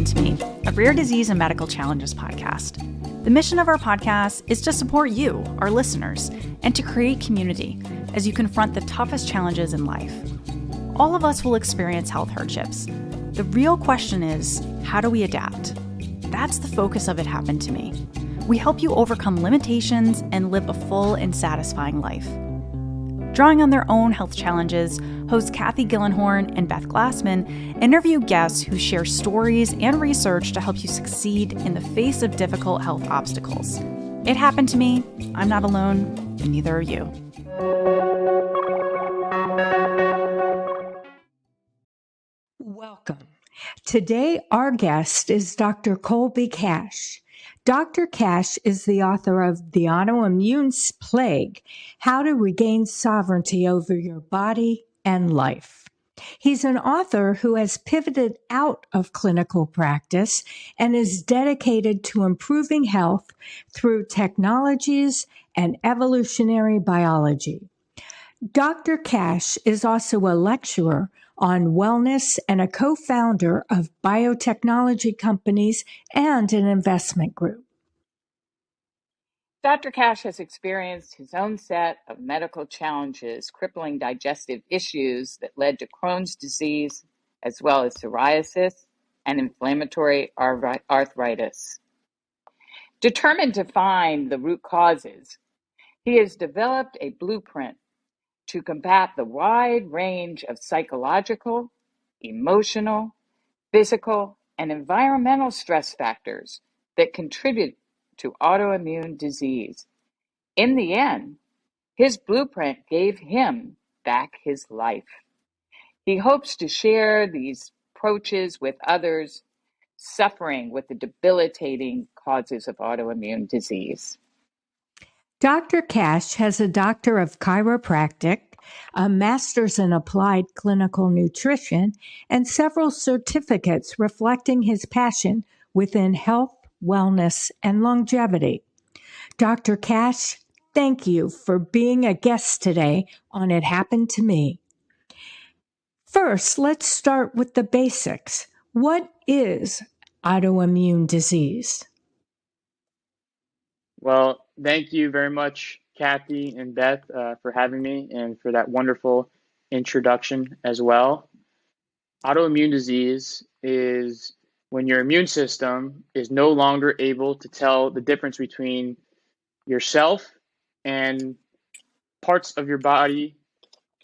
Happened to Me, a rare disease and medical challenges podcast. The mission of our podcast is to support you, our listeners, and to create community as you confront the toughest challenges in life. All of us will experience health hardships. The real question is, how do we adapt? That's the focus of It Happened to Me. We help you overcome limitations and live a full and satisfying life. Drawing on their own health challenges, hosts Kathy Gillenhorn and Beth Glassman interview guests who share stories and research to help you succeed in the face of difficult health obstacles. It happened to me. I'm not alone, and neither are you. Welcome. Today, our guest is Dr. Colby Kash. Dr. Kash is the author of The Autoimmune Plague, How to Regain Sovereignty Over Your Body and Life. He's an author who has pivoted out of clinical practice and is dedicated to improving health through technologies and evolutionary biology. Dr. Kash is also a lecturer on wellness and a co-founder of biotechnology companies and an investment group. Dr. Kash has experienced his own set of medical challenges, crippling digestive issues that led to Crohn's disease, as well as psoriasis and inflammatory arthritis. Determined to find the root causes, he has developed a blueprint to combat the wide range of psychological, emotional, physical, and environmental stress factors that contribute to autoimmune disease. In the end, his blueprint gave him back his life. He hopes to share these approaches with others suffering with the debilitating causes of autoimmune disease. Dr. Kash has a Doctor of Chiropractic, a Master's in Applied Clinical Nutrition, and several certificates reflecting his passion within health, wellness, and longevity. Dr. Kash, thank you for being a guest today on It Happened to Me. First, let's start with the basics. What is autoimmune disease? Well, thank you very much, Kathy and Beth, for having me and for that wonderful introduction as well. Autoimmune disease is when your immune system is no longer able to tell the difference between yourself and parts of your body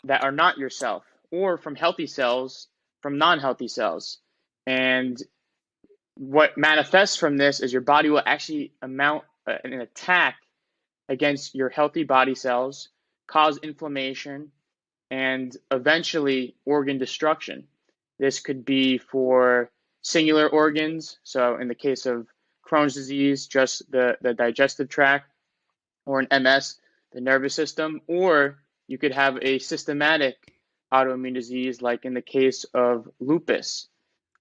that are not yourself, or from healthy cells from non-healthy cells. And what manifests from this is your body will actually mount an attack against your healthy body cells, cause inflammation, and eventually organ destruction. This could be for singular organs, so in the case of Crohn's disease, just the digestive tract, or an MS, the nervous system, or you could have a systematic autoimmune disease like in the case of lupus.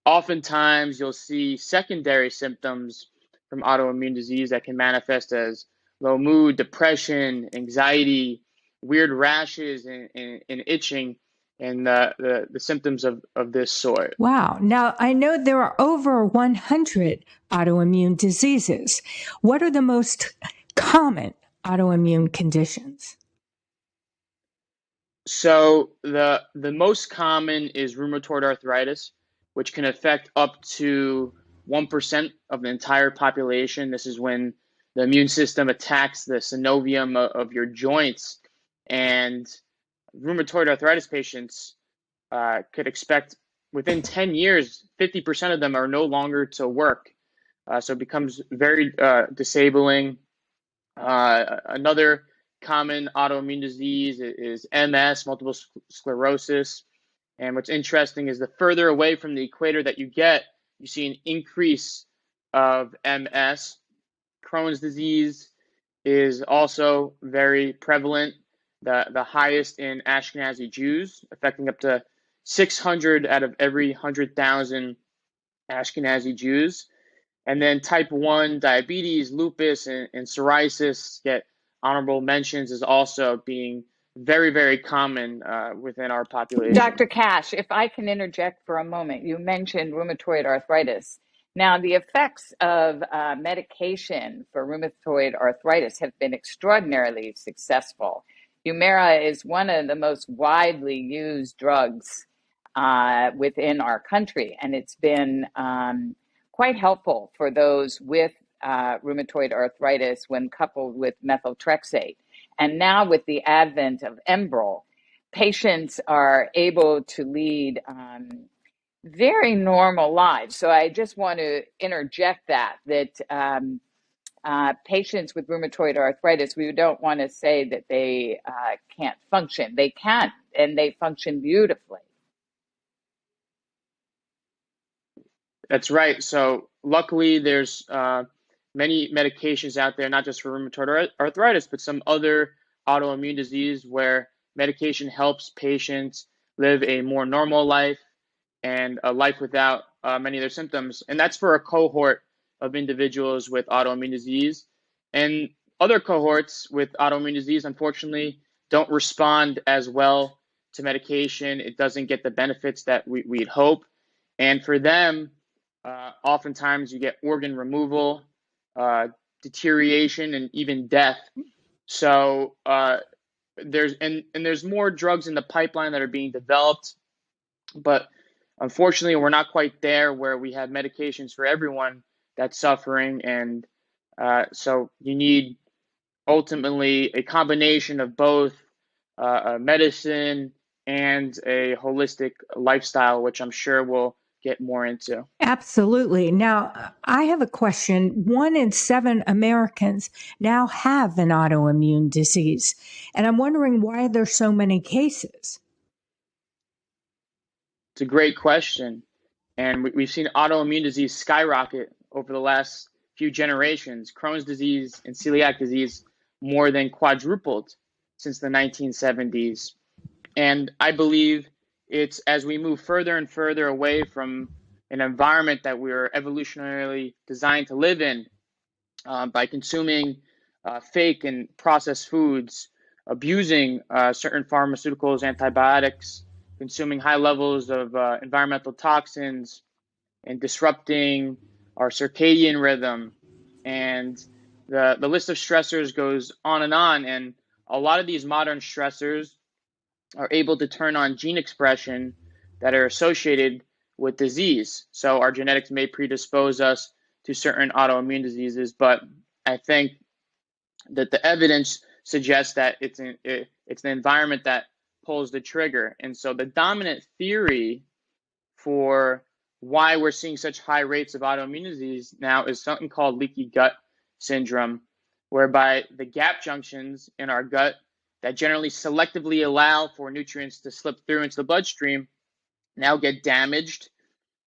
Oftentimes, you'll see secondary symptoms from autoimmune disease that can manifest as low mood, depression, anxiety, weird rashes, and itching, and the symptoms of this sort. Wow. Now, I know there are over 100 autoimmune diseases. What are the most common autoimmune conditions? So the most common is rheumatoid arthritis, which can affect up to 1% of the entire population. This is when the immune system attacks the synovium of your joints, and rheumatoid arthritis patients could expect within 10 years, 50% of them are no longer to work. So it becomes very disabling. Another common autoimmune disease is MS, multiple sclerosis. And what's interesting is the further away from the equator that you get, you see an increase of MS. Crohn's disease is also very prevalent, the highest in Ashkenazi Jews, affecting up to 600 out of every 100,000 Ashkenazi Jews. And then type 1 diabetes, lupus, and psoriasis get honorable mentions as also being very, very common within our population. Dr. Kash, if I can interject for a moment, you mentioned rheumatoid arthritis. Now, the effects of medication for rheumatoid arthritis have been extraordinarily successful. Humira is one of the most widely used drugs within our country, and it's been quite helpful for those with rheumatoid arthritis when coupled with methotrexate. And now, with the advent of Enbrel, patients are able to lead very normal lives. So I just want to interject that patients with rheumatoid arthritis, we don't want to say that they can't function. They can, and they function beautifully. That's right. So luckily, there's many medications out there, not just for rheumatoid arthritis, but some other autoimmune disease where medication helps patients live a more normal life and a life without many of their symptoms. And that's for a cohort of individuals with autoimmune disease. And other cohorts with autoimmune disease, unfortunately, don't respond as well to medication. It doesn't get the benefits that we'd hope. And for them, oftentimes you get organ removal, deterioration, and even death. So there's more drugs in the pipeline that are being developed, but unfortunately, we're not quite there where we have medications for everyone that's suffering. And so you need ultimately a combination of both medicine and a holistic lifestyle, which I'm sure we'll get more into. Absolutely. Now, I have a question. 1 in 7 Americans now have an autoimmune disease, and I'm wondering why there's so many cases. It's a great question. And we've seen autoimmune disease skyrocket over the last few generations. Crohn's disease and celiac disease more than quadrupled since the 1970s. And I believe it's as we move further and further away from an environment that we're evolutionarily designed to live in, by consuming fake and processed foods, abusing certain pharmaceuticals, antibiotics, consuming high levels of environmental toxins, and disrupting our circadian rhythm. And the list of stressors goes on. And a lot of these modern stressors are able to turn on gene expression that are associated with disease. So our genetics may predispose us to certain autoimmune diseases, but I think that the evidence suggests that it's the environment that pulls the trigger. And so the dominant theory for why we're seeing such high rates of autoimmune disease now is something called leaky gut syndrome, whereby the gap junctions in our gut that generally selectively allow for nutrients to slip through into the bloodstream now get damaged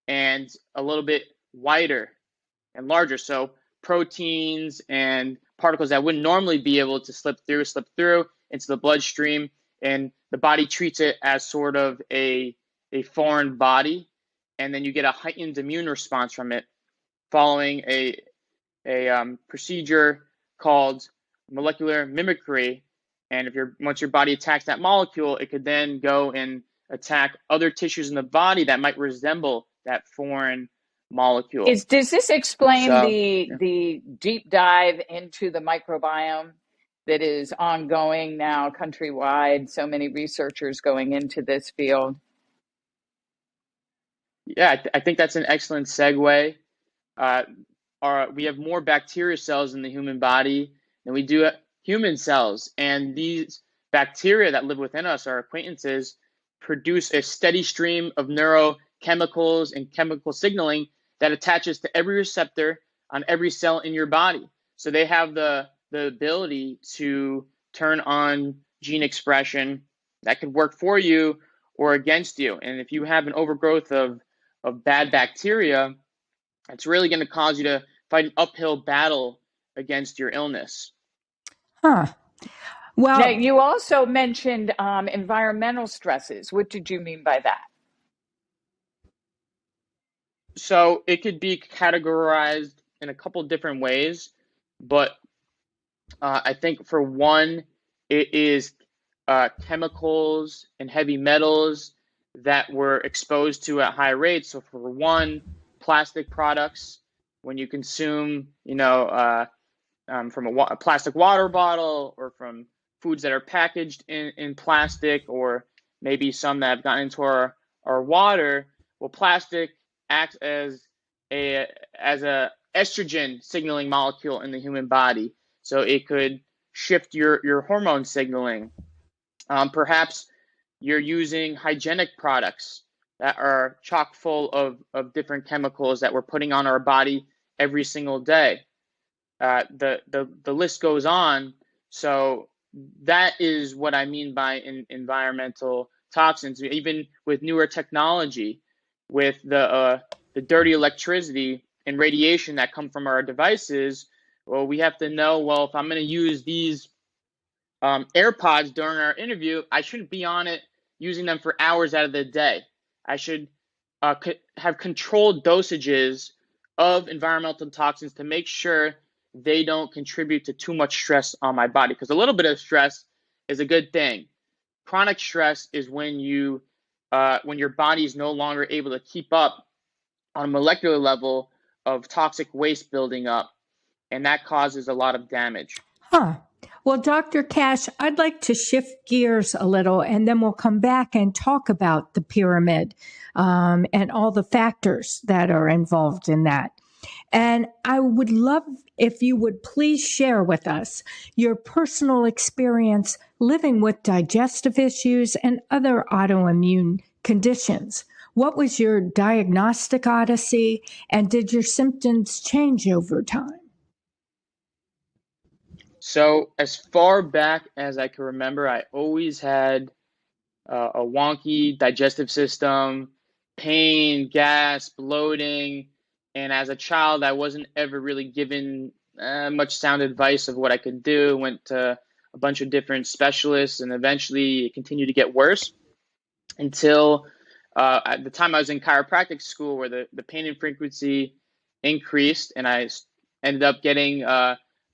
and a little bit wider and larger. So proteins and particles that wouldn't normally be able to slip through into the bloodstream, and the body treats it as sort of a foreign body, and then you get a heightened immune response from it following a procedure called molecular mimicry. And once your body attacks that molecule, it could then go and attack other tissues in the body that might resemble that foreign molecule. Does this explain So, the deep dive into the microbiome that is ongoing now countrywide? So many researchers going into this field. Yeah, I think that's an excellent segue. We have more bacteria cells in the human body than we do human cells. And these bacteria that live within us, our acquaintances, produce a steady stream of neurochemicals and chemical signaling that attaches to every receptor on every cell in your body. So they have the ability to turn on gene expression that could work for you or against you. And if you have an overgrowth of bad bacteria, it's really going to cause you to fight an uphill battle against your illness. Huh. Well, Now, you also mentioned environmental stresses. What did you mean by that? So it could be categorized in a couple different ways, but I think for one, it is chemicals and heavy metals that we're exposed to at high rates. So for one, plastic products. When you consume, from a plastic water bottle, or from foods that are packaged in plastic, or maybe some that have gotten into our water. Well, plastic acts as a estrogen signaling molecule in the human body, so it could shift your hormone signaling. Perhaps you're using hygienic products that are chock full of different chemicals that we're putting on our body every single day. The list goes on. So that is what I mean by environmental toxins. Even with newer technology, with the dirty electricity and radiation that come from our devices, well, we have to know, well, if I'm going to use these AirPods during our interview, I shouldn't be on it using them for hours out of the day. I should have controlled dosages of environmental toxins to make sure they don't contribute to too much stress on my body, because a little bit of stress is a good thing. Chronic stress is when your body is no longer able to keep up on a molecular level of toxic waste building up, and that causes a lot of damage. Huh. Well, Dr. Kash, I'd like to shift gears a little, and then we'll come back and talk about the pyramid and all the factors that are involved in that. And I would love if you would please share with us your personal experience living with digestive issues and other autoimmune conditions. What was your diagnostic odyssey, and did your symptoms change over time? So as far back as I can remember, I always had a wonky digestive system, pain, gas, bloating. And as a child, I wasn't ever really given much sound advice of what I could do. Went to a bunch of different specialists, and eventually it continued to get worse until at the time I was in chiropractic school, where the pain and frequency increased, and I ended up getting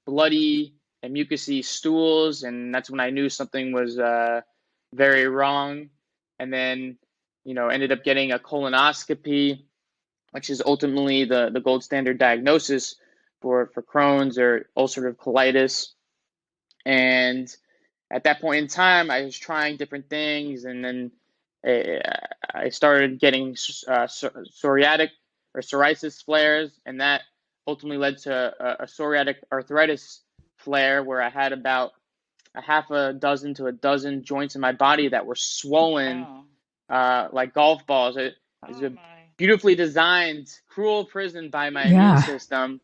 bloody and mucousy stools, and that's when I knew something was very wrong. And then, ended up getting a colonoscopy, which is ultimately the gold standard diagnosis for Crohn's or ulcerative colitis. And at that point in time, I was trying different things, and then I started getting psoriatic or psoriasis flares, and that ultimately led to a psoriatic arthritis flare, where I had about a half a dozen to a dozen joints in my body that were swollen like golf balls. It was a beautifully designed, cruel prison by my immune system.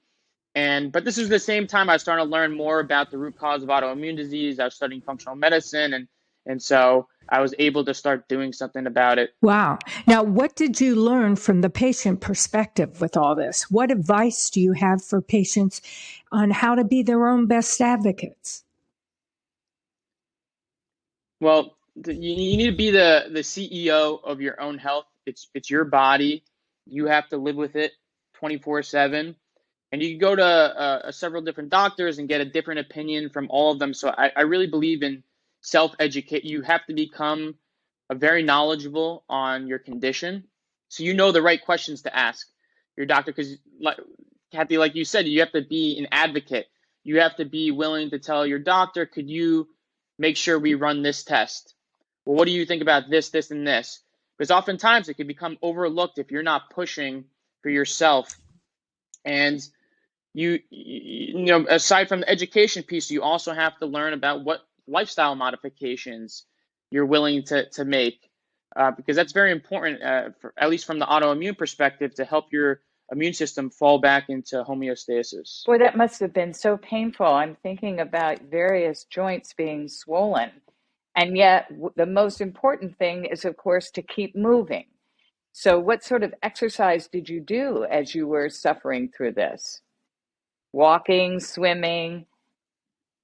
But this was the same time I was starting to learn more about the root cause of autoimmune disease. I was studying functional medicine, and so I was able to start doing something about it. Wow. Now, what did you learn from the patient perspective with all this? What advice do you have for patients on how to be their own best advocates? Well, you need to be the CEO of your own health. It's your body. You have to live with it 24/7. And you can go to several different doctors and get a different opinion from all of them. So I really believe in self-educate. You have to become very knowledgeable on your condition, so you know the right questions to ask your doctor. Because, Kathy, like you said, you have to be an advocate. You have to be willing to tell your doctor, could you make sure we run this test? Well, what do you think about this, this, and this? Because oftentimes it can become overlooked if you're not pushing for yourself. And you know, aside from the education piece, you also have to learn about what lifestyle modifications you're willing to make, because that's very important, at least from the autoimmune perspective, to help your immune system fall back into homeostasis. Boy, that must have been so painful. I'm thinking about various joints being swollen. And yet, the most important thing is, of course, to keep moving. So what sort of exercise did you do as you were suffering through this? Walking, swimming?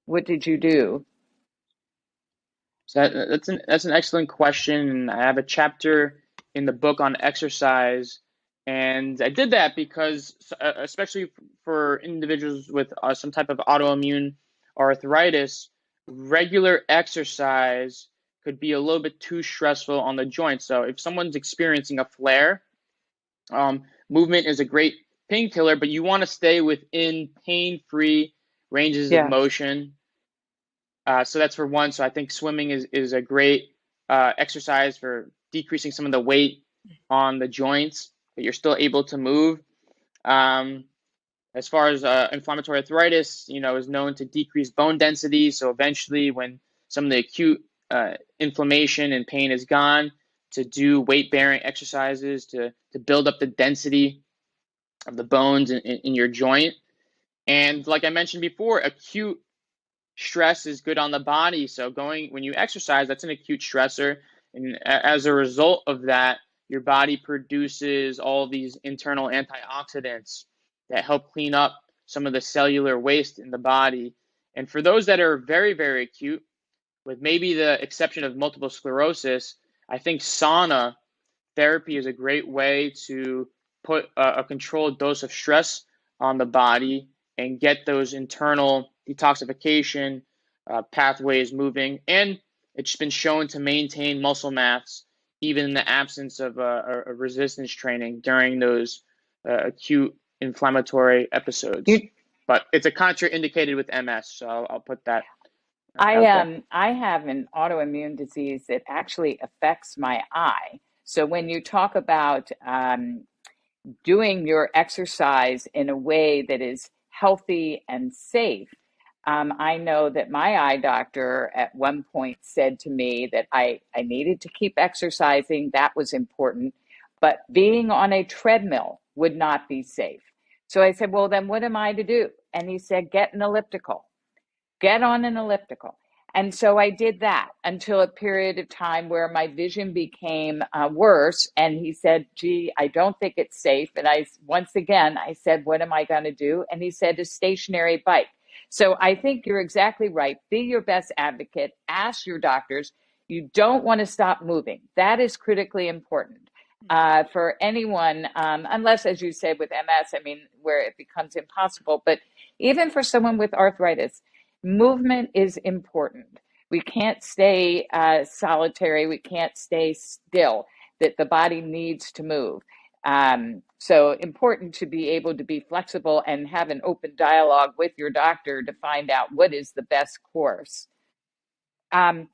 What did you do? So that's an excellent question. And I have a chapter in the book on exercise. And I did that because, especially for individuals with some type of autoimmune arthritis, regular exercise could be a little bit too stressful on the joint. So if someone's experiencing a flare, movement is a great painkiller, but you want to stay within pain-free ranges of Yeah. motion. So that's for one. So I think swimming is a great exercise for decreasing some of the weight on the joints, but you're still able to move. As far as inflammatory arthritis, is known to decrease bone density. So eventually, when some of the acute inflammation and pain is gone, to do weight-bearing exercises to build up the density of the bones in your joint. And like I mentioned before, acute stress is good on the body. So when you exercise, that's an acute stressor. And as a result of that, your body produces all these internal antioxidants that help clean up some of the cellular waste in the body. And for those that are very, very acute, with maybe the exception of multiple sclerosis, I think sauna therapy is a great way to put a controlled dose of stress on the body and get those internal detoxification pathways moving. And it's been shown to maintain muscle mass even in the absence of a resistance training during those acute inflammatory episodes. You, But it's a contraindicated with MS, so I'll put that out there. I have an autoimmune disease that actually affects my eye. So when you talk about doing your exercise in a way that is healthy and safe, I know that my eye doctor at one point said to me that I needed to keep exercising. That was important, but being on a treadmill would not be safe. So I said, well, then what am I to do? And he said, get an elliptical. Get on an elliptical. And so I did that until a period of time where my vision became worse. And he said, gee, I don't think it's safe. And once again, I said, what am I going to do? And he said, a stationary bike. So I think you're exactly right. Be your best advocate. Ask your doctors. You don't want to stop moving. That is critically important for anyone, unless, as you said, with MS, I mean, where it becomes impossible. But even for someone with arthritis, movement is important. We can't stay solitary. We can't stay still. That the body needs to move. So important to be able to be flexible and have an open dialogue with your doctor to find out what is the best course. Um,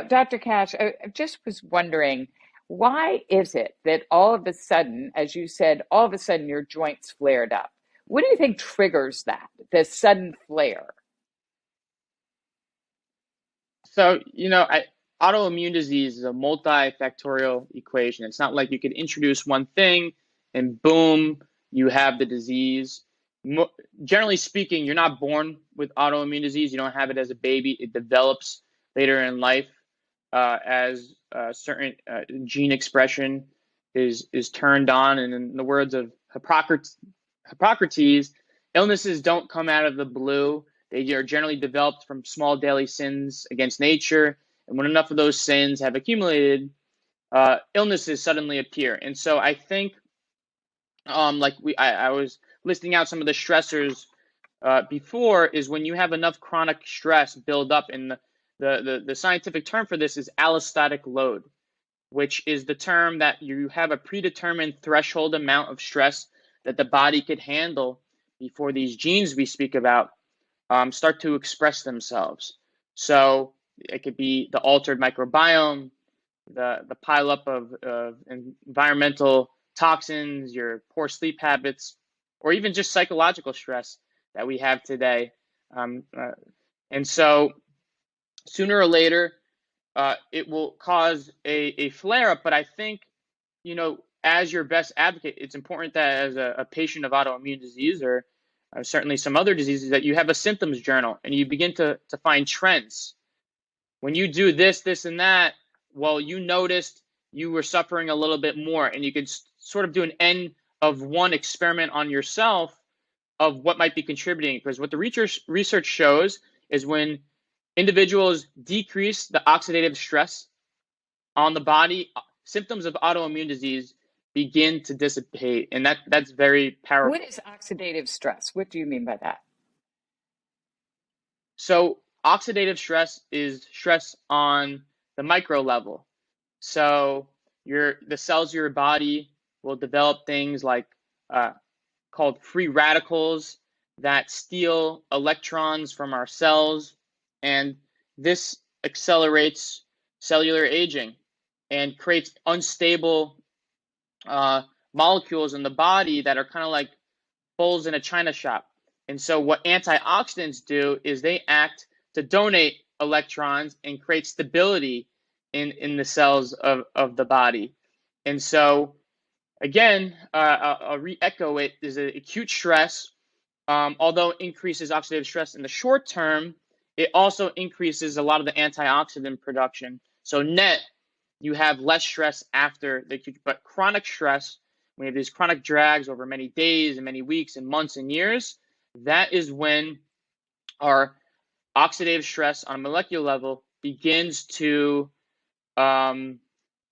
Dr. Kash, I just was wondering, why is it that all of a sudden, as you said, all of a sudden your joints flared up? What do you think triggers that, the sudden flare? So, autoimmune disease is a multifactorial equation. It's not like you could introduce one thing and boom, you have the disease. Generally speaking, you're not born with autoimmune disease. You don't have it as a baby. It develops later in life as certain gene expression is turned on. And in the words of Hippocrates, illnesses don't come out of the blue. They are generally developed from small daily sins against nature. And when enough of those sins have accumulated, illnesses suddenly appear. And so I think, I was listing out some of the stressors before, is when you have enough chronic stress build up, and the scientific term for this is allostatic load, which is the term that you have a predetermined threshold amount of stress that the body could handle before these genes we speak about start to express themselves. So it could be the altered microbiome, the pileup of environmental toxins, your poor sleep habits, or even just psychological stress that we have today. And so sooner or later, it will cause a flare up. But I think, as your best advocate, it's important that as a patient of autoimmune disease, or certainly some other diseases, that you have a symptoms journal and you begin to find trends. When you do this, this, and that, well, you noticed you were suffering a little bit more, and you could sort of do an N of one experiment on yourself of what might be contributing. Because what the research shows is when individuals decrease the oxidative stress on the body, symptoms of autoimmune disease begin to dissipate, and that's very powerful. What is oxidative stress? What do you mean by that? So oxidative stress is stress on the micro level. So the cells of your body will develop things like called free radicals that steal electrons from our cells, and this accelerates cellular aging and creates unstable molecules in the body that are kind of like holes in a china shop. And so what antioxidants do is they act to donate electrons and create stability in the cells of the body. And so again, I'll re-echo it, is an acute stress, although it increases oxidative stress in the short term, it also increases a lot of the antioxidant production. So net, you have less stress after the acute, but chronic stress, when you have these chronic drags over many days and many weeks and months and years, that is when our oxidative stress on a molecular level begins to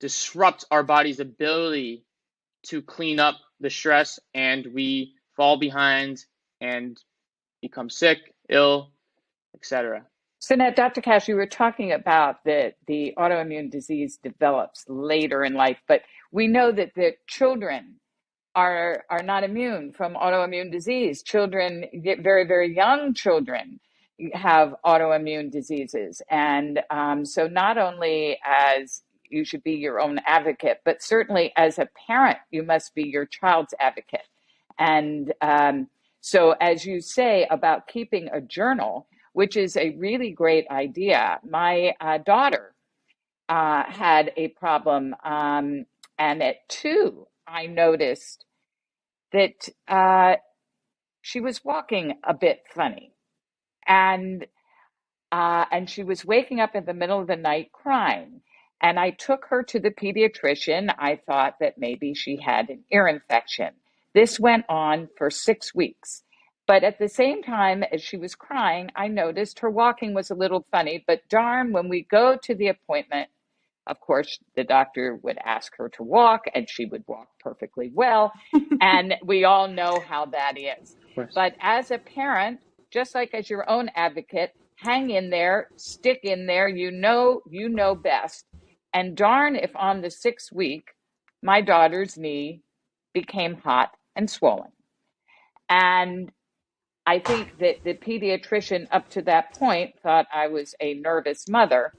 disrupt our body's ability to clean up the stress, and we fall behind and become sick, ill, etc. So now, Dr. Kash, you were talking about that the autoimmune disease develops later in life, but we know that the children are not immune from autoimmune disease. Children, very, very young children, have autoimmune diseases. And so not only as you should be your own advocate, but certainly as a parent, you must be your child's advocate. And so as you say about keeping a journal, which is a really great idea, my daughter had a problem. And at 2, I noticed that she was walking a bit funny, and she was waking up in the middle of the night crying. And I took her to the pediatrician. I thought that maybe she had an ear infection. This went on for 6 weeks. But at the same time as she was crying, I noticed her walking was a little funny. But darn, when we go to the appointment, of course, the doctor would ask her to walk, and she would walk perfectly well. And we all know how that is. But as a parent, just like as your own advocate, hang in there, stick in there. You know best. And darn if on the 6th week, my daughter's knee became hot and swollen. And I think that the pediatrician up to that point thought I was a nervous mother.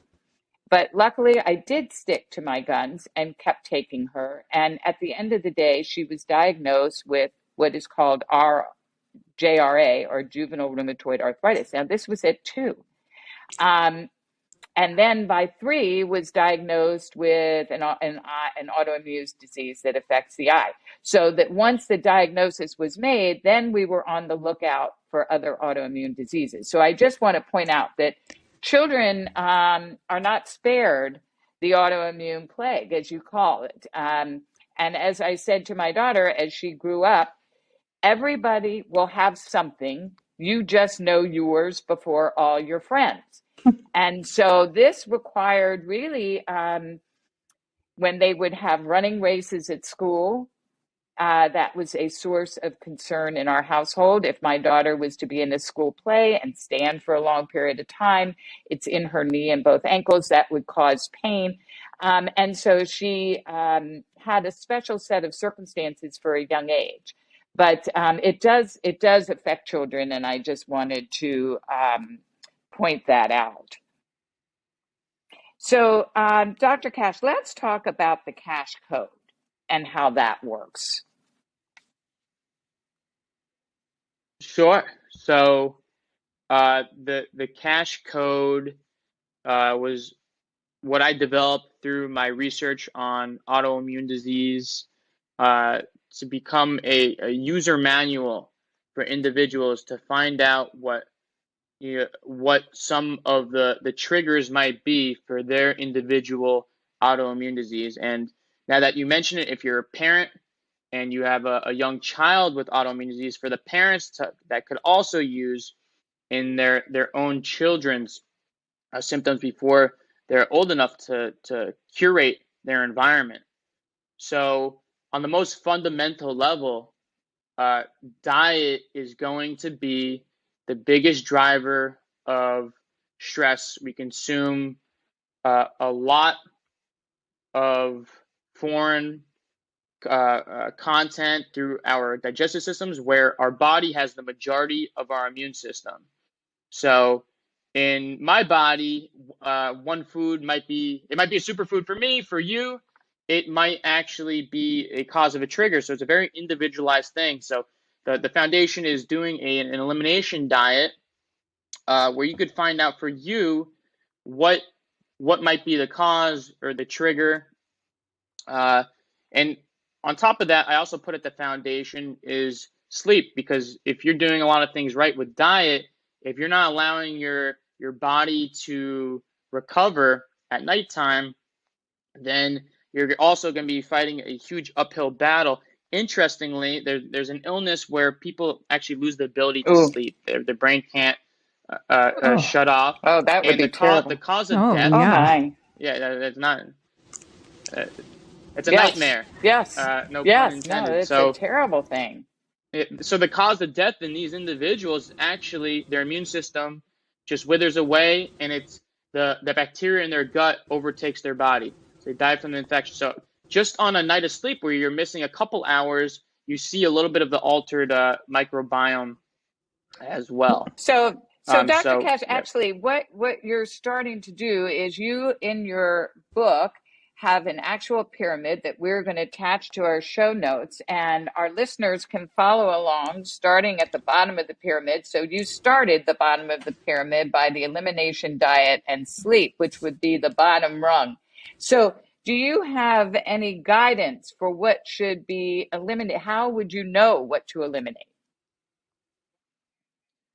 But luckily, I did stick to my guns and kept taking her. And at the end of the day, she was diagnosed with what is called JRA, or juvenile rheumatoid arthritis. Now, this was at 2. And then by 3 was diagnosed with an autoimmune disease that affects the eye. So that once the diagnosis was made, then we were on the lookout for other autoimmune diseases. So I just want to point out that children are not spared the autoimmune plague, as you call it. And as I said to my daughter, as she grew up, everybody will have something. You just know yours before all your friends. And so this required really, when they would have running races at school, that was a source of concern in our household. If my daughter was to be in a school play and stand for a long period of time, it's in her knee and both ankles, that would cause pain. And so she had a special set of circumstances for a young age. But it does affect children, and I just wanted to point that out. So, Dr. Kash, let's talk about the Kash code and how that works. Sure. So the Kash code was what I developed through my research on autoimmune disease to become a user manual for individuals to find out what some of the triggers might be for their individual autoimmune disease. And now that you mention it, if you're a parent and you have a young child with autoimmune disease, for the parents that could also use in their own children's symptoms before they're old enough to curate their environment. So on the most fundamental level, diet is going to be the biggest driver of stress. We consume a lot of foreign content through our digestive systems, where our body has the majority of our immune system. So in my body, one food might be a superfood for me. For you, it might actually be a cause of a trigger. So it's a very individualized thing. So the foundation is doing an elimination diet, where you could find out for you what might be the cause or the trigger. And on top of that, I also put at the foundation is sleep, because if you're doing a lot of things right with diet, if you're not allowing your body to recover at nighttime, then you're also going to be fighting a huge uphill battle. Interestingly, there's an illness where people actually lose the ability to Ooh, sleep. Their brain can't Oh, shut off, oh, that would and be terrible. the cause of oh, death. Oh yeah. my. Yeah, that's not. Uh, it's a Yes. nightmare. Yes. No pun Yes. No, intended. it's a So, terrible thing. so the cause of death in these individuals is actually their immune system just withers away, and it's the bacteria in their gut overtakes their body. So they die from the infection. So just on a night of sleep where you're missing a couple hours, you see a little bit of the altered microbiome as well. So Dr. So Cash, yeah. actually, what you're starting to do is you, in your book, have an actual pyramid that we're going to attach to our show notes, and our listeners can follow along starting at the bottom of the pyramid. So you started the bottom of the pyramid by the elimination diet and sleep, which would be the bottom rung. So do you have any guidance for what should be eliminated? How would you know what to eliminate?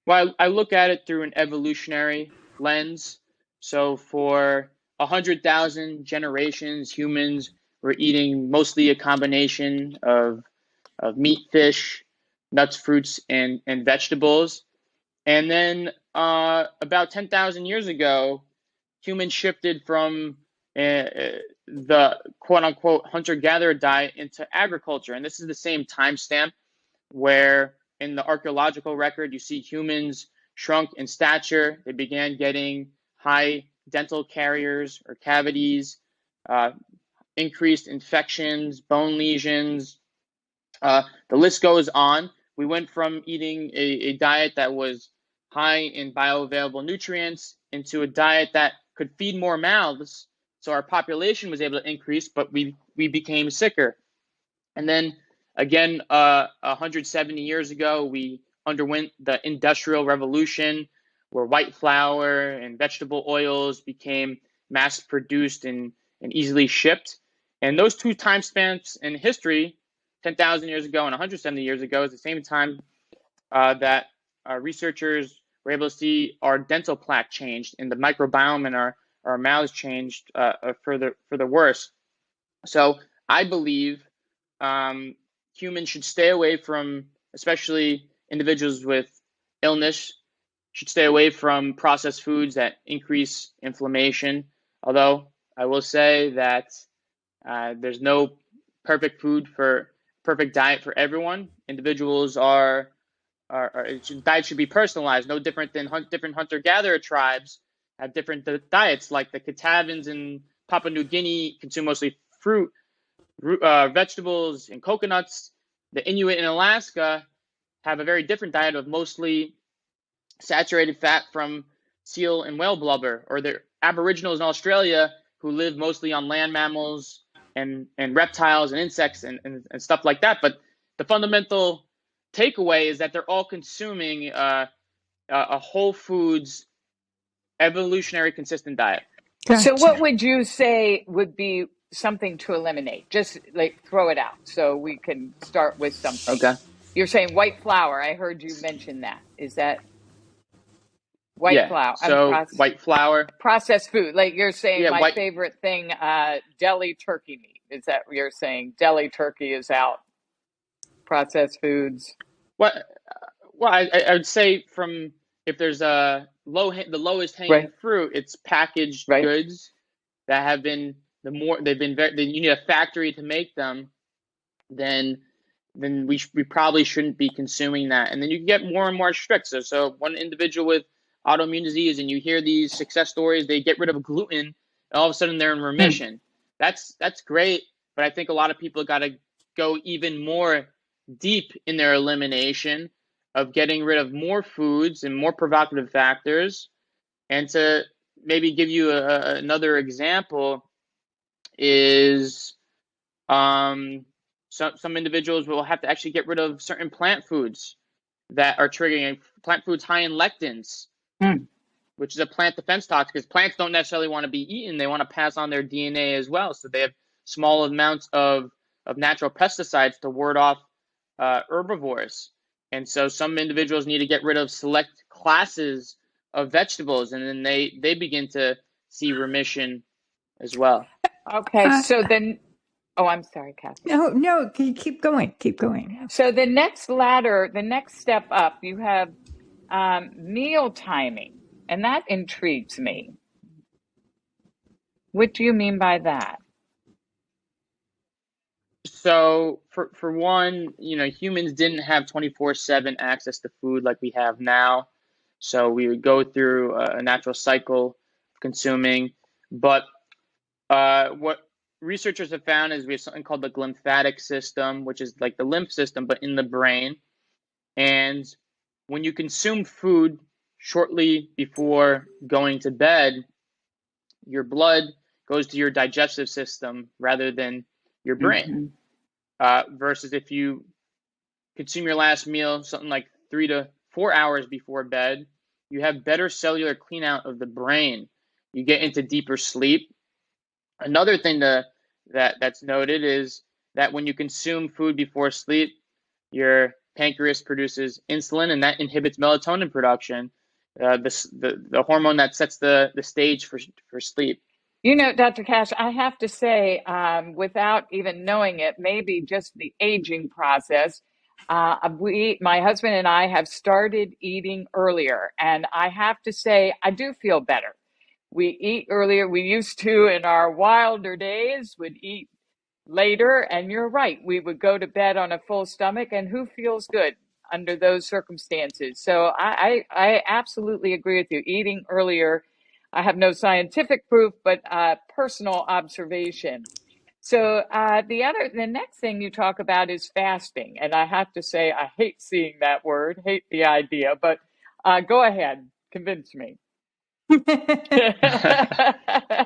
Well, I look at it through an evolutionary lens. So for 100,000 generations, humans were eating mostly a combination of meat, fish, nuts, fruits, and vegetables. And then about 10,000 years ago, humans shifted from the quote unquote hunter gatherer diet into agriculture. And this is the same timestamp where in the archaeological record you see humans shrunk in stature. They began getting high dental carriers or cavities, increased infections, bone lesions. The list goes on. We went from eating a diet that was high in bioavailable nutrients into a diet that could feed more mouths. So our population was able to increase, but we became sicker. And then again, 170 years ago, we underwent the Industrial Revolution, where white flour and vegetable oils became mass produced and easily shipped. And those two time spans in history, 10,000 years ago and 170 years ago, is the same time that researchers were able to see our dental plaque changed and the microbiome in our mouths changed for the worse. So I believe humans should stay away from, especially individuals with illness, should stay away from processed foods that increase inflammation. Although I will say that there's no perfect diet for everyone. Individuals diet should be personalized, no different than different hunter-gatherer tribes have different diets. Like the Katavans in Papua New Guinea consume mostly fruit, vegetables, and coconuts. The Inuit in Alaska have a very different diet of mostly saturated fat from seal and whale blubber. Or the Aboriginals in Australia who live mostly on land mammals and reptiles and insects and stuff like that. But the fundamental takeaway is that they're all consuming a whole foods, evolutionary consistent diet. So Gotcha. what would you say would be something to eliminate? Just like throw it out so we can start with something. Okay. You're saying white flour. I heard you mention that. Is that white Yeah. flour? So white flour. Processed food. Like you're saying Yeah. my favorite thing, deli turkey meat. Is that what you're saying? Deli turkey is out. Processed foods. What? Well, I would say from if there's the lowest hanging Right. fruit, it's packaged Right. goods that have been you need a factory to make them, then we probably shouldn't be consuming that. And then you get more and more strict. So one individual with autoimmune disease, and you hear these success stories, they get rid of gluten, and all of a sudden they're in remission. That's great, but I think a lot of people got to go even more deep in their elimination of getting rid of more foods and more provocative factors. And to maybe give you another example is some individuals will have to actually get rid of certain plant foods that are triggering plant foods high in lectins, which is a plant defense toxin, because plants don't necessarily want to be eaten. They want to pass on their DNA as well. So they have small amounts of natural pesticides to ward off herbivores. And so some individuals need to get rid of select classes of vegetables, and then they begin to see remission as well. Okay, so then, I'm sorry, Kathy. No, keep going. Keep going. So the next step up, you have meal timing, and that intrigues me. What do you mean by that? So for one, humans didn't have 24/7 access to food like we have now. So we would go through a natural cycle of consuming. But what researchers have found is we have something called the glymphatic system, which is like the lymph system, but in the brain. And when you consume food shortly before going to bed, your blood goes to your digestive system rather than your brain. Versus if you consume your last meal something like 3 to 4 hours before bed, you have better cellular clean out of the brain. You get into deeper sleep. Another thing that's noted is that when you consume food before sleep, your pancreas produces insulin, and that inhibits melatonin production, the hormone that sets the stage for sleep. Dr. Kash, I have to say, without even knowing it, maybe just the aging process, my husband and I have started eating earlier, and I have to say, I do feel better. We eat earlier. We used to, in our wilder days, would eat later, and you're right. We would go to bed on a full stomach, and who feels good under those circumstances? So I absolutely agree with you. Eating earlier, I have no scientific proof, but personal observation. So the next thing you talk about is fasting, and I have to say I hate seeing that word, hate the idea, but go ahead, convince me.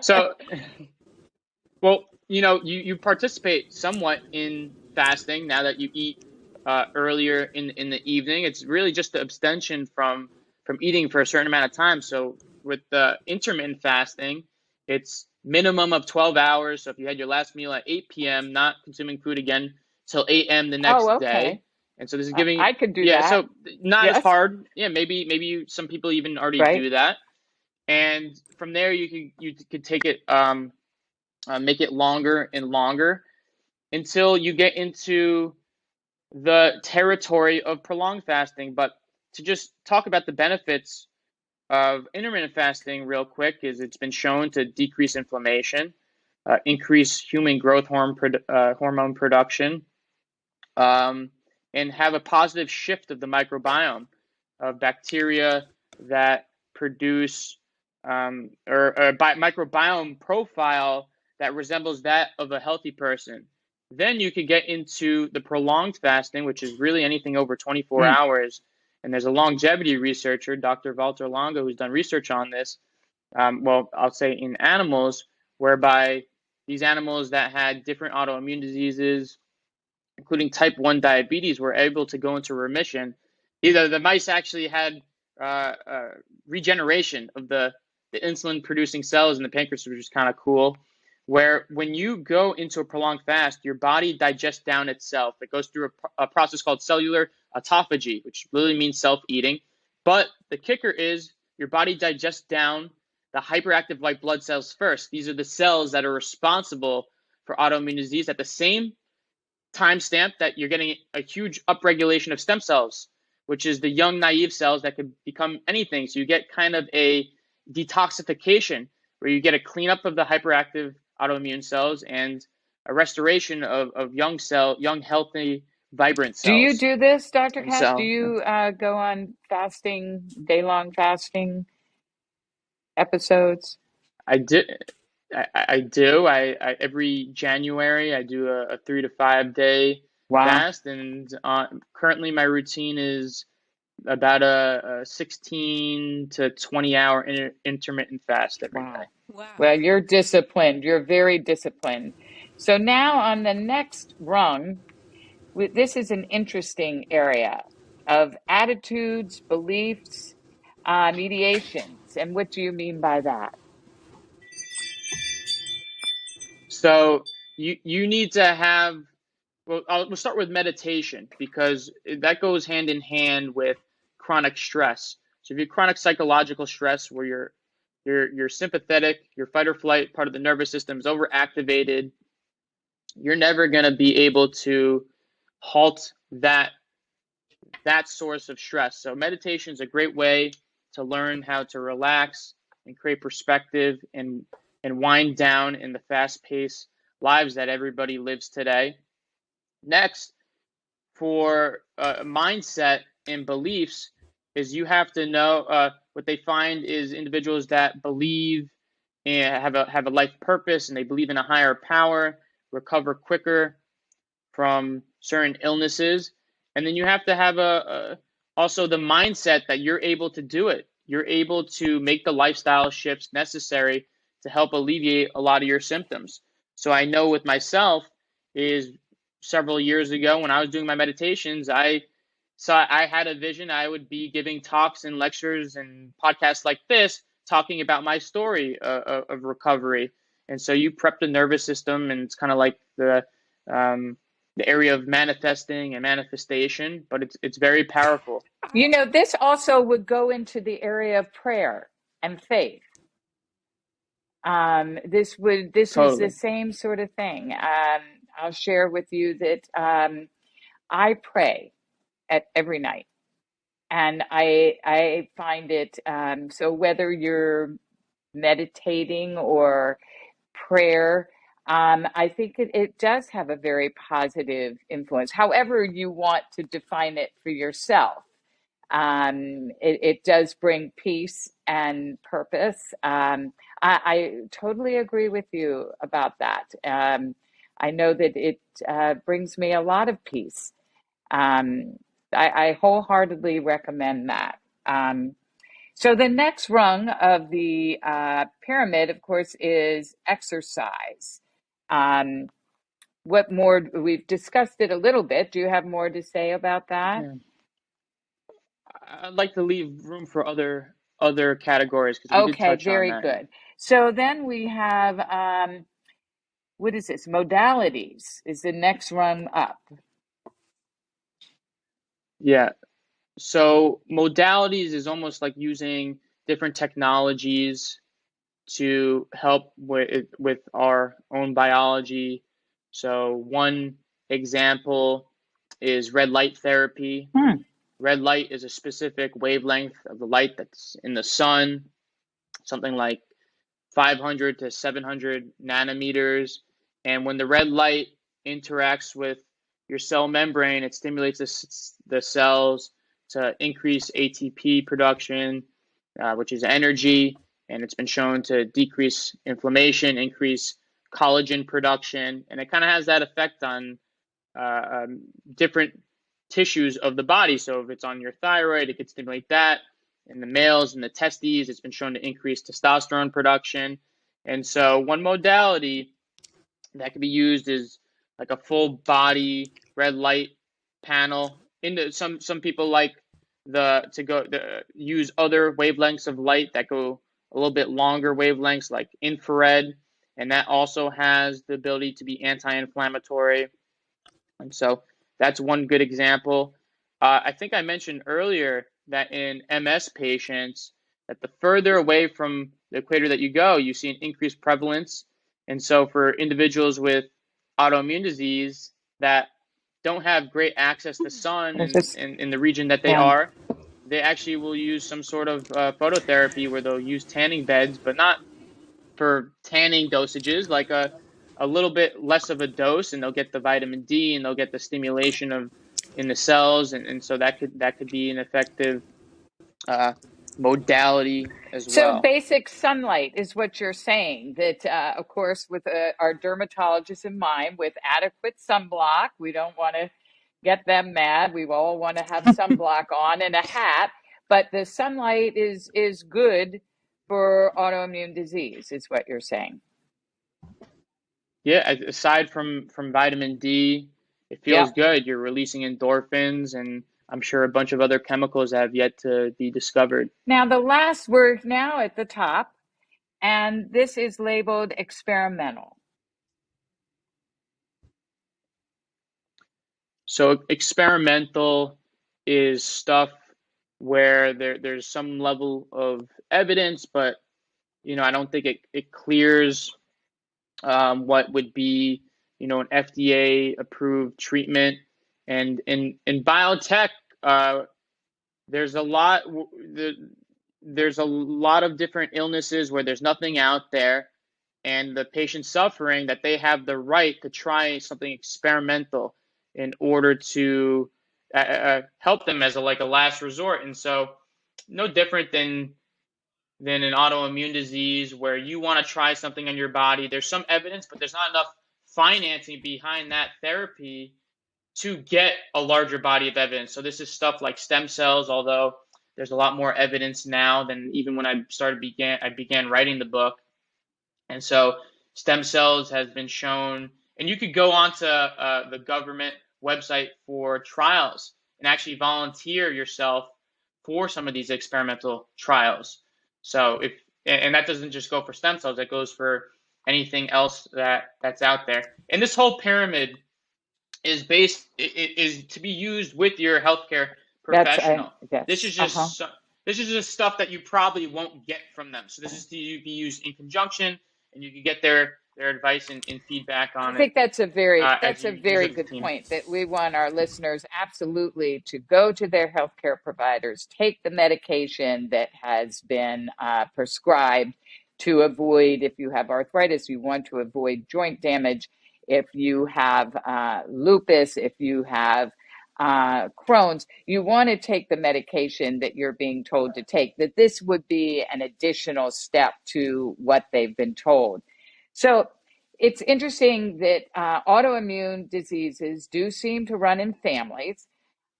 So, well, you participate somewhat in fasting now that you eat earlier in the evening. It's really just the abstention from eating for a certain amount of time. So with the intermittent fasting, it's minimum of 12 hours. So if you had your last meal at 8 p.m., not consuming food again till 8 a.m. the next day. And so this is giving I could do that. So not as hard. Yeah, maybe some people even already do that. And from there you could take it make it longer and longer until you get into the territory of prolonged fasting. But to just talk about the benefits of intermittent fasting real quick, is it's been shown to decrease inflammation, increase human growth hormone production, and have a positive shift of the microbiome of bacteria that produce or a microbiome profile that resembles that of a healthy person. Then you could get into the prolonged fasting, which is really anything over 24 hours. And there's a longevity researcher, Dr. Walter Longo, who's done research on this. I'll say in animals, whereby these animals that had different autoimmune diseases, including type 1 diabetes, were able to go into remission. Either the mice actually had regeneration of the insulin producing cells in the pancreas, which is kind of cool, where when you go into a prolonged fast, your body digests down itself. It goes through a process called cellular autophagy, which literally means self-eating. But the kicker is your body digests down the hyperactive white blood cells first. These are the cells that are responsible for autoimmune disease at the same timestamp that you're getting a huge upregulation of stem cells, which is the young naive cells that could become anything. So you get kind of a detoxification where you get a cleanup of the hyperactive autoimmune cells and a restoration of young healthy, vibrant cells. Do you do this, Dr. Kash? Do you go on fasting, day-long fasting episodes? I did. I do. I every January I do a 3 to 5 day Wow. fast, and currently my routine is about a 16 to 20 hour intermittent fast every day. Wow. Well, Wow. you're disciplined. You're very disciplined. So now on the next rung, this is an interesting area of attitudes, beliefs, mediations. And what do you mean by that? So you need to have, well, we'll start with meditation because that goes hand in hand with chronic stress. So if you have chronic psychological stress where your sympathetic, your fight or flight part of the nervous system is overactivated, you're never going to be able to halt that source of stress. So meditation is a great way to learn how to relax and create perspective and wind down in the fast-paced lives that everybody lives today. Next, for mindset and beliefs, is you have to know what they find is individuals that believe and have a life purpose and they believe in a higher power recover quicker from certain illnesses. And then you have to have also the mindset that you're able to do it. You're able to make the lifestyle shifts necessary to help alleviate a lot of your symptoms. So I know with myself is several years ago when I was doing my meditations, I saw I had a vision I would be giving talks and lectures and podcasts like this talking about my story of recovery. And so you prep the nervous system, and it's kind of like the area of manifesting and manifestation, but it's very powerful. You know, this also would go into the area of prayer and faith. This is the Totally. same sort of thing. I'll share with you that I pray at every night, and I find it so whether you're meditating or prayer, I think it does have a very positive influence. However, you want to define it for yourself. It does bring peace and purpose. I totally agree with you about that. I know that it brings me a lot of peace. Um, I wholeheartedly recommend that. So the next rung of the pyramid, of course, is exercise. Um, what more? We've discussed it a little bit. Do you have more to say about that? Yeah. I'd like to leave room for other categories because we did Okay, touch on very that. good. So then we have, what is this? Modalities is the next rung up. Yeah. So modalities is almost like using different technologies to help with our own biology. So one example is red light therapy. Hmm. Red light is a specific wavelength of the light that's in the sun, something like 500 to 700 nanometers. And when the red light interacts with your cell membrane, it stimulates the cells to increase ATP production, which is energy. And it's been shown to decrease inflammation, increase collagen production. And it kind of has that effect on different tissues of the body. So if it's on your thyroid, it could stimulate that. In the males and the testes, it's been shown to increase testosterone production. And so one modality that can be used is like a full body red light panel. Into some people like use other wavelengths of light that go a little bit longer wavelengths like infrared, and that also has the ability to be anti-inflammatory. And so that's one good example. I think I mentioned earlier that in MS patients, that the further away from the equator that you go, you see an increased prevalence. And so for individuals with autoimmune disease that don't have great access to sun There's and this, in the region that they yeah. are, they actually will use some sort of phototherapy where they'll use tanning beds, but not for tanning dosages, like a little bit less of a dose, and they'll get the vitamin D and they'll get the stimulation of in the cells, and so that could be an effective uh, modality as So well. basic sunlight is what you're saying, that of course, with our dermatologists in mind, with adequate sunblock, we don't want to get them mad. We all want to have sunblock on and a hat, but the sunlight is good for autoimmune disease, is what you're saying. Yeah, aside from vitamin D, it Yep. feels good. You're releasing endorphins, and I'm sure a bunch of other chemicals have yet to be discovered. Now, the last word now at the top, and this is labeled experimental. So experimental is stuff where there's some level of evidence, but I don't think it clears what would be an FDA approved treatment. And in biotech, there's a lot there's a lot of different illnesses where there's nothing out there, and the patient suffering that they have the right to try something experimental in order to help them as like a last resort. And so no different than an autoimmune disease where you want to try something on your body. There's some evidence, but there's not enough financing behind that therapy to get a larger body of evidence. So this is stuff like stem cells, although there's a lot more evidence now than even when I began writing the book. And so stem cells has been shown, and you could go onto the government website for trials and actually volunteer yourself for some of these experimental trials. So and that doesn't just go for stem cells, that goes for anything else that's out there. And this whole pyramid is to be used with your healthcare professional. Yes. This is just stuff that you probably won't get from them. So this is to be used in conjunction, and you can get their advice and feedback on it. I think that's a very good point, that we want our listeners absolutely to go to their healthcare providers, take the medication that has been prescribed to avoid, if you have arthritis, you want to avoid joint damage. If you have lupus, if you have Crohn's, you want to take the medication that you're being told to take, that this would be an additional step to what they've been told. So it's interesting that autoimmune diseases do seem to run in families.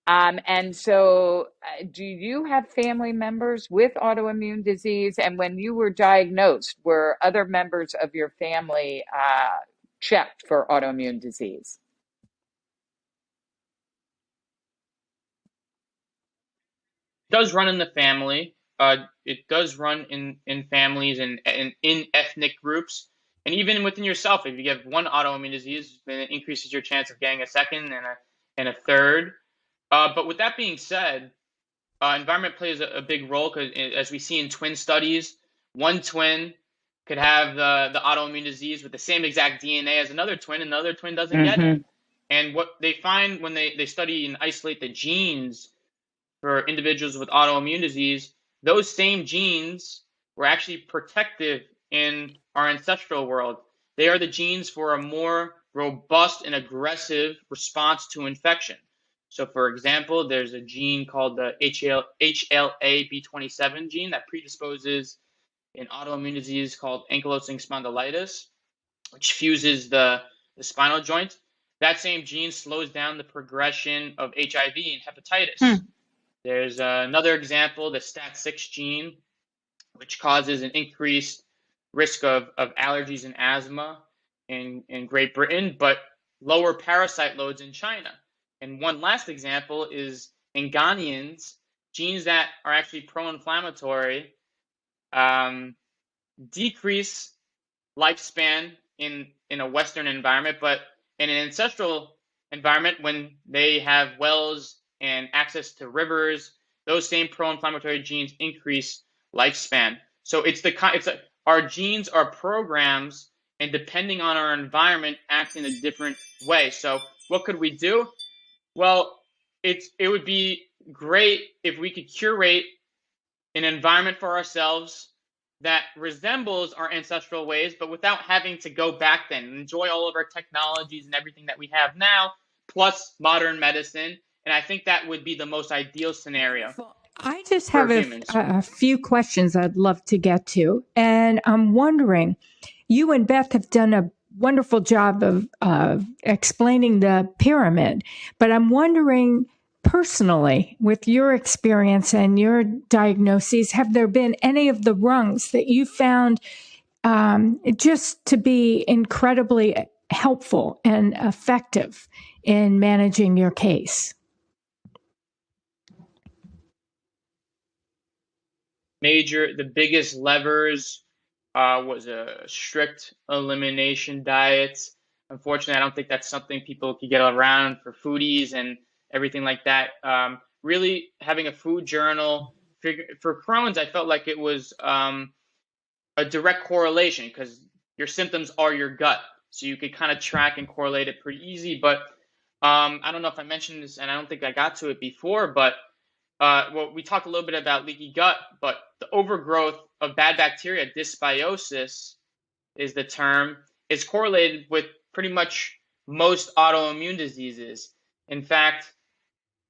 And so, do you have family members with autoimmune disease? And when you were diagnosed, were other members of your family checked for autoimmune disease? It does run in the family. It does run in families and in ethnic groups. And even within yourself, if you have one autoimmune disease, then it increases your chance of getting a second and a third. But with that being said, environment plays a big role, because as we see in twin studies, one twin could have the autoimmune disease with the same exact DNA as another twin, and another twin doesn't get it. And what they find when they study and isolate the genes for individuals with autoimmune disease, those same genes were actually protective in our ancestral world. They are the genes for a more robust and aggressive response to infection. So, for example, there's a gene called the HLA-B27 gene that predisposes an autoimmune disease called ankylosing spondylitis, which fuses the spinal joint. That same gene slows down the progression of HIV and hepatitis. There's another example, the STAT6 gene, which causes an increased risk of allergies and asthma in Great Britain, but lower parasite loads in China. And one last example is Enganians, genes that are actually pro-inflammatory, decrease lifespan in a Western environment, but in an ancestral environment, when they have wells and access to rivers, those same pro-inflammatory genes increase lifespan. So our genes are programs, and depending on our environment, act in a different way. So what could we do? Well, it would be great if we could curate an environment for ourselves that resembles our ancestral ways, but without having to go back then and enjoy all of our technologies and everything that we have now, plus modern medicine. And I think that would be the most ideal scenario. I just for have humans. a few questions I'd love to get to. And I'm wondering, you and Beth have done a wonderful job of explaining the pyramid, but I'm wondering personally, with your experience and your diagnoses, have there been any of the rungs that you found just to be incredibly helpful and effective in managing your case? The biggest levers was a strict elimination diet. Unfortunately, I don't think that's something people could get around for foodies and everything like that. Really having a food journal for Crohn's, I felt like it was a direct correlation because your symptoms are your gut. So you could kind of track and correlate it pretty easy. But I don't know if I mentioned this, and I don't think I got to it before, but well, we talked a little bit about leaky gut, but the overgrowth of bad bacteria, dysbiosis is the term, is correlated with pretty much most autoimmune diseases. In fact,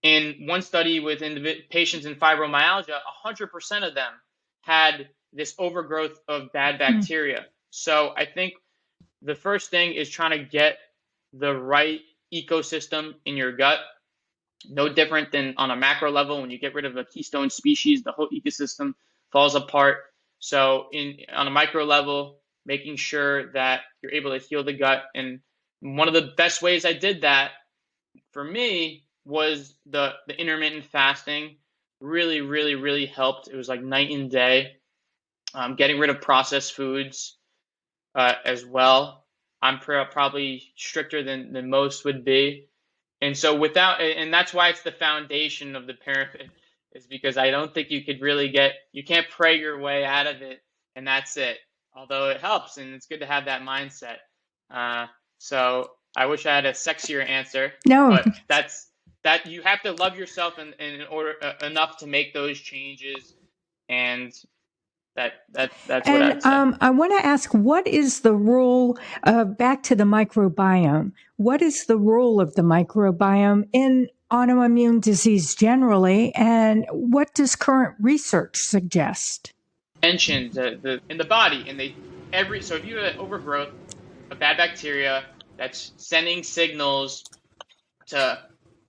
in one study with patients in fibromyalgia, 100% of them had this overgrowth of bad bacteria. So I think the first thing is trying to get the right ecosystem in your gut. No different than on a macro level. When you get rid of a keystone species, the whole ecosystem falls apart. So on a micro level, making sure that you're able to heal the gut. And one of the best ways I did that for me was the intermittent fasting. Really, really, really helped. It was like night and day. Getting rid of processed foods as well. I'm probably stricter than most would be. And so and that's why it's the foundation of the pyramid, is because I don't think you could really you can't pray your way out of it and that's it. Although it helps and it's good to have that mindset. So I wish I had a sexier answer. No. But that you have to love yourself in order enough to make those changes, and that's what I'd say. I want to ask, what is the role back to the microbiome? What is the role of the microbiome in autoimmune disease generally, and what does current research suggest? Mentioned in the body, and so if you have an overgrowth of bad bacteria that's sending signals to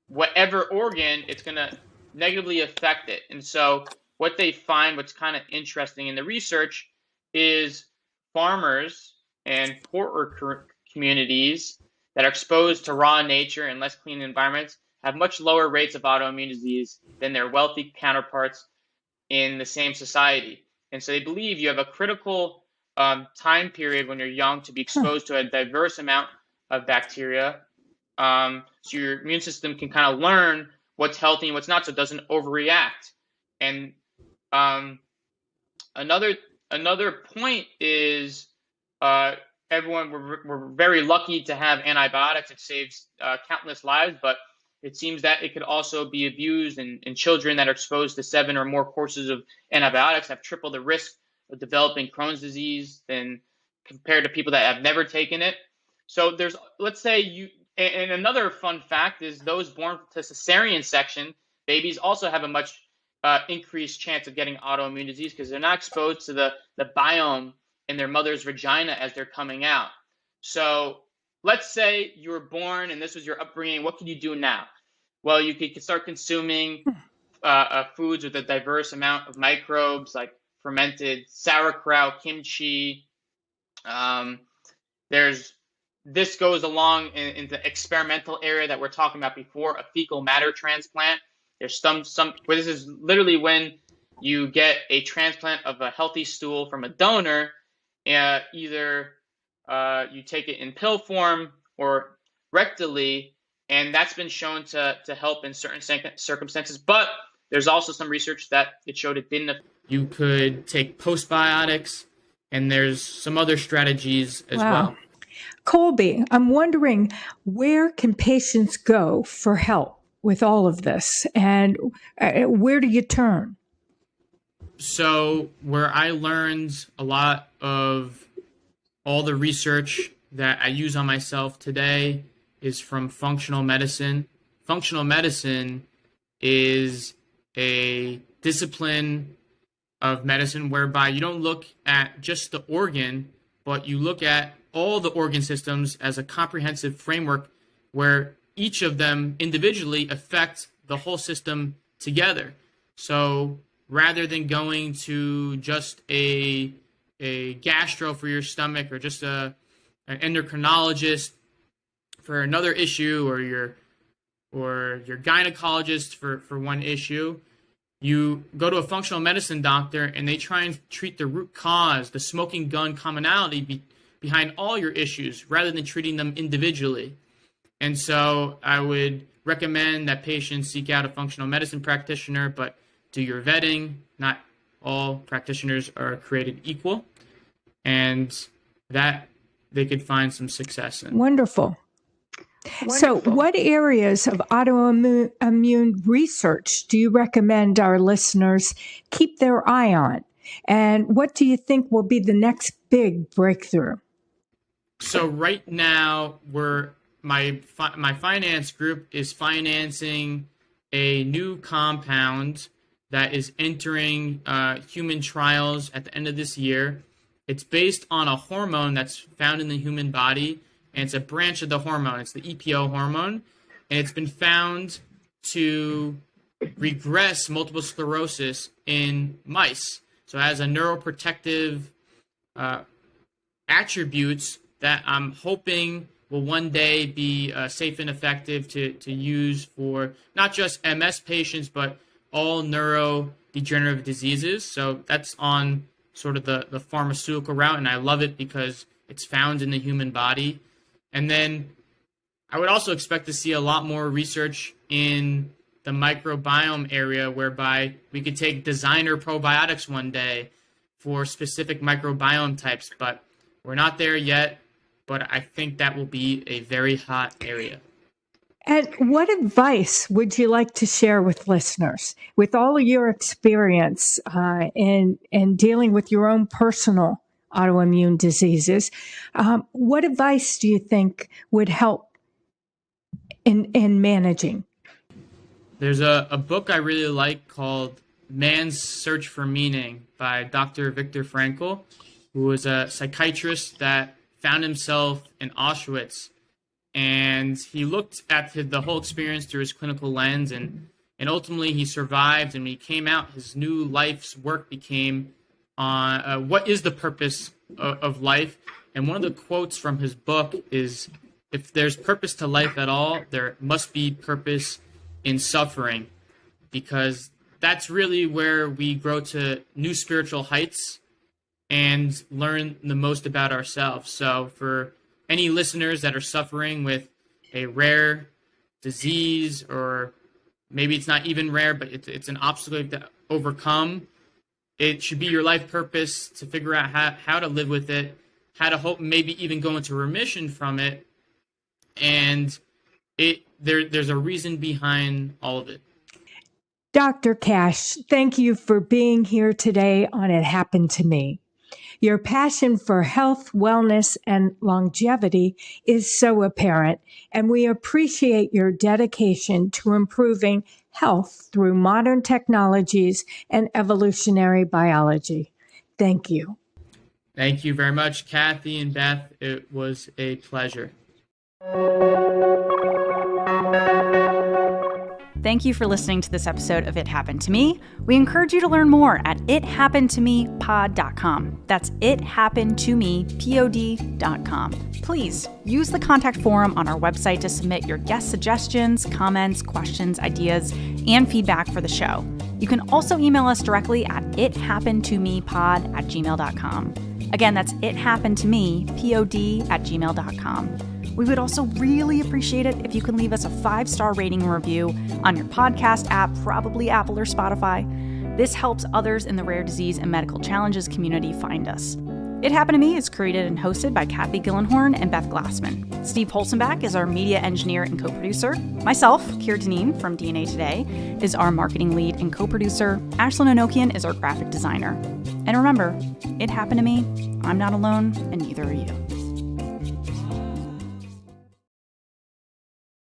whatever organ, it's going to negatively affect it. And so what they find, what's kind of interesting in the research, is farmers and poorer communities that are exposed to raw nature and less clean environments have much lower rates of autoimmune disease than their wealthy counterparts in the same society. And so they believe you have a critical time period when you're young to be exposed to a diverse amount of bacteria. So your immune system can kind of learn what's healthy and what's not, so it doesn't overreact. And another point is we're very lucky to have antibiotics. It saves countless lives, but it seems that it could also be abused, and children that are exposed to 7 or more courses of antibiotics have triple the risk of developing Crohn's disease than compared to people that have never taken it. So let's say and another fun fact is those born to cesarean section, babies also have a much increased chance of getting autoimmune disease because they're not exposed to the biome in their mother's vagina as they're coming out. So let's say you were born and this was your upbringing. What can you do now? Well, you could start consuming foods with a diverse amount of microbes, like fermented sauerkraut, kimchi. This goes along in the experimental area that we're talking about before, a fecal matter transplant. There's where this is literally when you get a transplant of a healthy stool from a donor. Either you take it in pill form or rectally, and that's been shown to help in certain circumstances. But there's also some research that it showed it didn't. You could take postbiotics, and there's some other strategies as well. Colby, I'm wondering, where can patients go for help with all of this, and where do you turn? So where I learned a lot of all the research that I use on myself today is from functional medicine. Functional medicine is a discipline of medicine whereby you don't look at just the organ, but you look at all the organ systems as a comprehensive framework where each of them individually affect the whole system together. So rather than going to just a gastro for your stomach, or just an endocrinologist for another issue, or your gynecologist for one issue, you go to a functional medicine doctor and they try and treat the root cause, the smoking gun commonality behind all your issues, rather than treating them individually. And so I would recommend that patients seek out a functional medicine practitioner, but do your vetting. Not all practitioners are created equal, and that they could find some success in. Wonderful. So what areas of autoimmune research do you recommend our listeners keep their eye on? And what do you think will be the next big breakthrough? So right now, my finance group is financing a new compound that is entering human trials at the end of this year. It's based on a hormone that's found in the human body, and it's a branch of the hormone. It's the EPO hormone, and it's been found to regress multiple sclerosis in mice. So it has a neuroprotective attributes that I'm hoping will one day be safe and effective to use for not just MS patients, but all neurodegenerative diseases. So that's on sort of the pharmaceutical route, and I love it because it's found in the human body. And then I would also expect to see a lot more research in the microbiome area, whereby we could take designer probiotics one day for specific microbiome types, but we're not there yet. But I think that will be a very hot area. And what advice would you like to share with listeners, with all of your experience in dealing with your own personal autoimmune diseases? What advice do you think would help in managing? There's a book I really like called Man's Search for Meaning by Dr. Viktor Frankl, who was a psychiatrist that found himself in Auschwitz. And he looked at the whole experience through his clinical lens, and ultimately he survived. And when he came out, his new life's work became on what is the purpose of life. And one of the quotes from his book is, if there's purpose to life at all, there must be purpose in suffering, because that's really where we grow to new spiritual heights and learn the most about ourselves. So for any listeners that are suffering with a rare disease, or maybe it's not even rare, but it's an obstacle to overcome, it should be your life purpose to figure out how to live with it, how to hope maybe even go into remission from it. And there's a reason behind all of it. Dr. Kash, thank you for being here today on It Happened to Me. Your passion for health, wellness, and longevity is so apparent, and we appreciate your dedication to improving health through modern technologies and evolutionary biology. Thank you. Thank you very much, Kathy and Beth. It was a pleasure. Thank you for listening to this episode of It Happened to Me. We encourage you to learn more at ithappenedtomepod.com. That's ithappenedtomepod.com. Please use the contact form on our website to submit your guest suggestions, comments, questions, ideas, and feedback for the show. You can also email us directly at ithappenedtomepod@gmail.com. Again, that's ithappenedtomepod@gmail.com. We would also really appreciate it if you can leave us a 5-star rating and review on your podcast app, probably Apple or Spotify. This helps others in the rare disease and medical challenges community find us. It Happened to Me is created and hosted by Kathy Gillenhorn and Beth Glassman. Steve Holzenbach is our media engineer and co-producer. Myself, Keir Deneen from DNA Today, is our marketing lead and co-producer. Ashlyn Anokian is our graphic designer. And remember, it happened to me. I'm not alone, and neither are you.